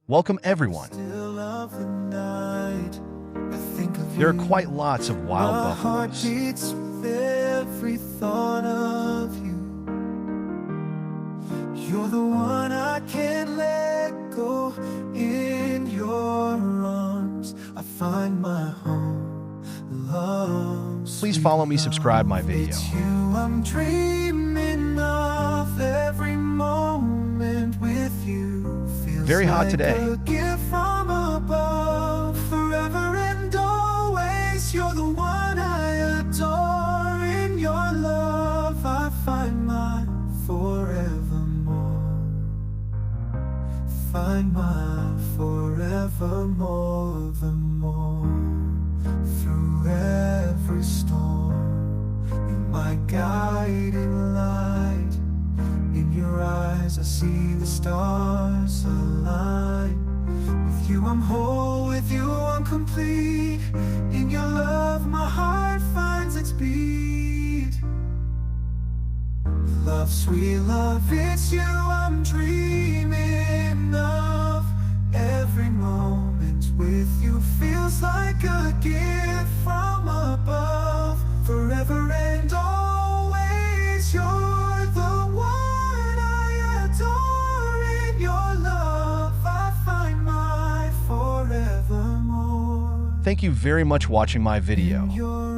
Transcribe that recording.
Welcome everyone. There are quite lots of wild buffaloes. Every thought of you. You're the one I can't let go. In your arms I find my home. Love. Please follow me, subscribe my video. It's you I'm dreaming of. Every moment with you feels Very hot like today. a gift from above. Forever and always, you're the one I adore. In your love I find my forevermore. Find my forevermore, the more. Through every storm, you're my guiding light. In your eyes I see the stars align. With you I'm whole, with you I'm complete. In your love my heart finds its beat. Love, sweet love, it's you I'm dreaming of. Every moment with you feels like a gift from above. Forever and always, you're the one I adore. In your love I find my forevermore. Thank you very much for watching my video. In your